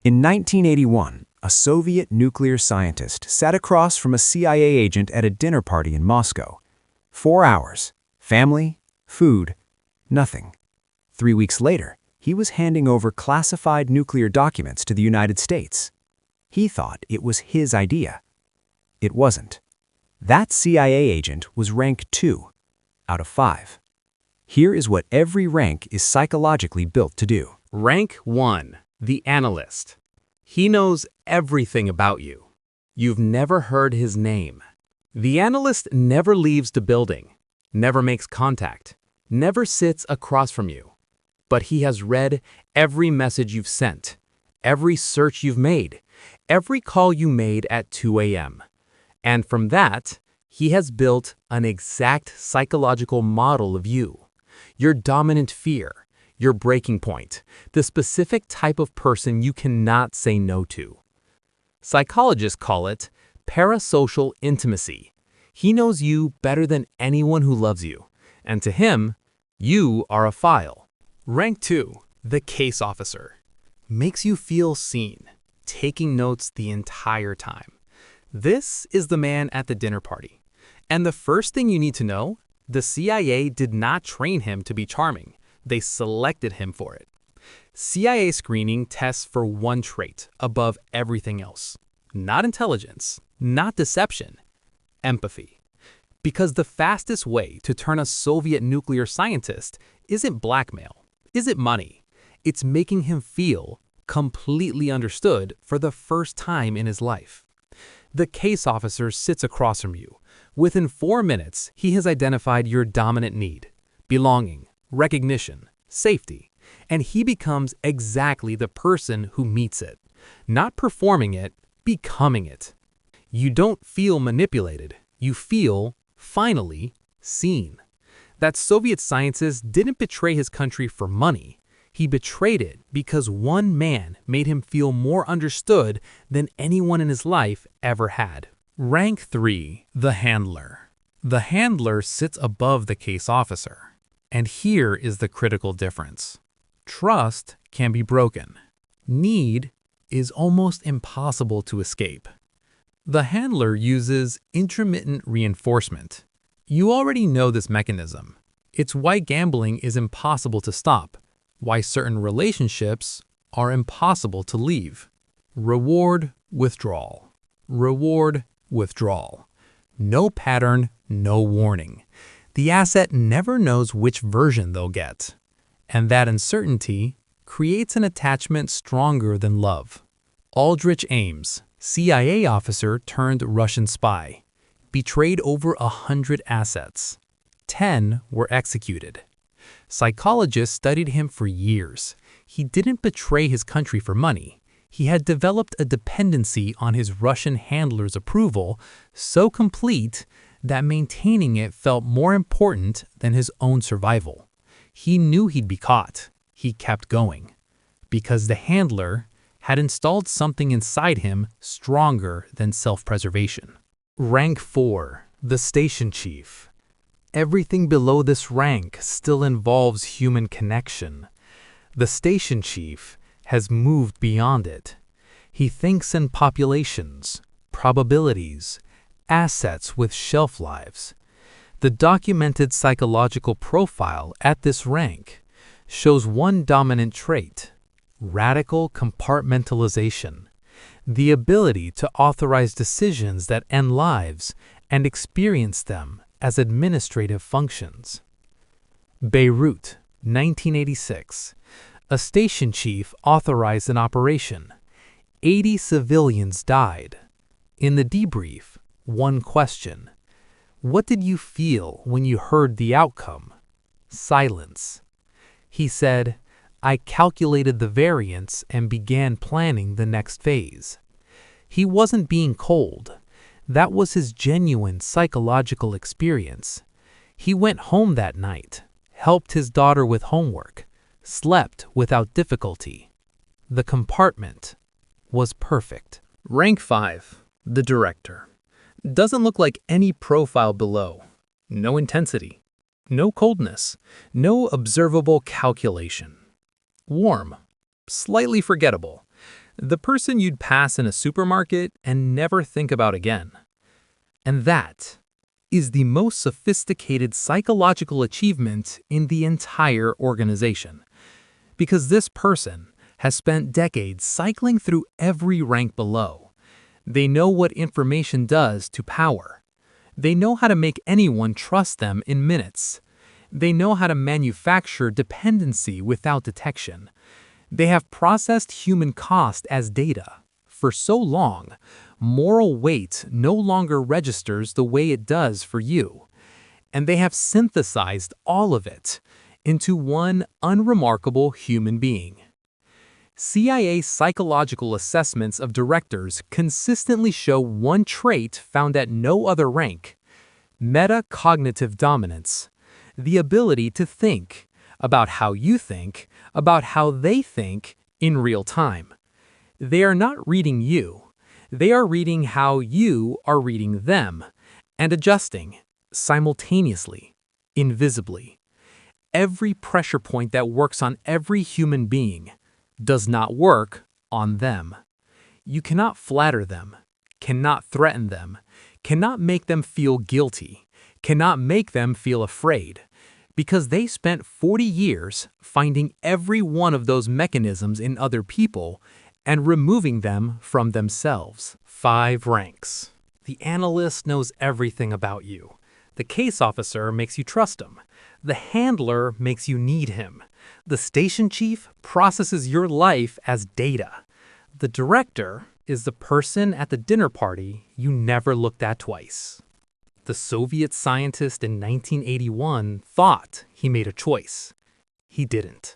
In 1981, a Soviet nuclear scientist sat across from a CIA agent at a dinner party in Moscow. 4 hours. Family, food, nothing. 3 weeks later, he was handing over classified nuclear documents to the United States. He thought it was his idea. It wasn't. That CIA agent was rank 2 out of 5. Here is what every rank is psychologically built to do. Rank 1, the analyst. He knows everything about you. You've never heard his name. The analyst never leaves the building, never makes contact, never sits across from you. But he has read every message you've sent, every search you've made, every call you made at 2 a.m. And from that, he has built an exact psychological model of you. Your dominant fear, your breaking point, the specific type of person you cannot say no to. Psychologists call it parasocial intimacy. He knows you better than anyone who loves you, and to him, you are a file. Rank 2, the case officer. Makes you feel seen, taking notes the entire time. This is the man at the dinner party. And the first thing you need to know, the CIA did not train him to be charming. They selected him for it. CIA screening tests for one trait above everything else. Not intelligence, not deception, empathy. Because the fastest way to turn a Soviet nuclear scientist isn't blackmail, isn't money. It's making him feel completely understood for the first time in his life. The case officer sits across from you. Within 4 minutes, he has identified your dominant need: belonging, recognition, safety, and he becomes exactly the person who meets it, not performing it, becoming it. You don't feel manipulated, you feel, finally, seen. That Soviet scientist didn't betray his country for money. He betrayed it because one man made him feel more understood than anyone in his life ever had. Rank 3, the handler. The handler sits above the case officer. And here is the critical difference. Trust can be broken. Need is almost impossible to escape. The handler uses intermittent reinforcement. You already know this mechanism. It's why gambling is impossible to stop, why certain relationships are impossible to leave. Reward, withdrawal. Reward, withdrawal. No pattern, no warning. The asset never knows which version they'll get. And that uncertainty creates an attachment stronger than love. Aldrich Ames, CIA officer turned Russian spy, betrayed over 100 assets. 10 were executed. Psychologists studied him for years. He didn't betray his country for money. He had developed a dependency on his Russian handler's approval so complete that maintaining it felt more important than his own survival. He knew he'd be caught. He kept going. Because the handler had installed something inside him stronger than self-preservation. Rank 4, the station chief. Everything below this rank still involves human connection. The station chief has moved beyond it. He thinks in populations, probabilities, assets with shelf lives. The documented psychological profile at this rank shows one dominant trait: radical compartmentalization, the ability to authorize decisions that end lives and experience them as administrative functions. Beirut, 1986. A station chief authorized an operation. 80 civilians died. In the debrief, one question: what did you feel when you heard the outcome? Silence. He said, I calculated the variance and began planning the next phase. He wasn't being cold. That was his genuine psychological experience. He went home that night, helped his daughter with homework, slept without difficulty. The compartment was perfect. Rank 5, the director. Doesn't look like any profile below. No intensity, no coldness, no observable calculation. Warm, slightly forgettable. The person you'd pass in a supermarket and never think about again. And that is the most sophisticated psychological achievement in the entire organization. Because this person has spent decades cycling through every rank below. They know what information does to power. They know how to make anyone trust them in minutes. They know how to manufacture dependency without detection. They have processed human cost as data. For so long, moral weight no longer registers the way it does for you. And they have synthesized all of it into one unremarkable human being. CIA psychological assessments of directors consistently show one trait found at no other rank: metacognitive dominance, the ability to think about how you think, about how they think in real time. They are not reading you. They are reading how you are reading them and adjusting simultaneously, invisibly. Every pressure point that works on every human being does not work on them. You cannot flatter them, cannot threaten them, cannot make them feel guilty, cannot make them feel afraid, because they spent 40 years finding every one of those mechanisms in other people and removing them from themselves. 5 ranks. The analyst knows everything about you. The case officer makes you trust him. The handler makes you need him. The station chief processes your life as data. The director is the person at the dinner party you never looked at twice. The Soviet scientist in 1981 thought he made a choice. He didn't.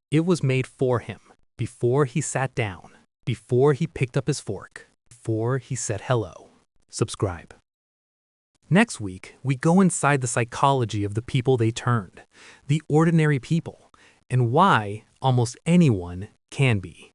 It was made for him before he sat down, before he picked up his fork, before he said hello. Subscribe. Next week, we go inside the psychology of the people they turned, the ordinary people, and why almost anyone can be.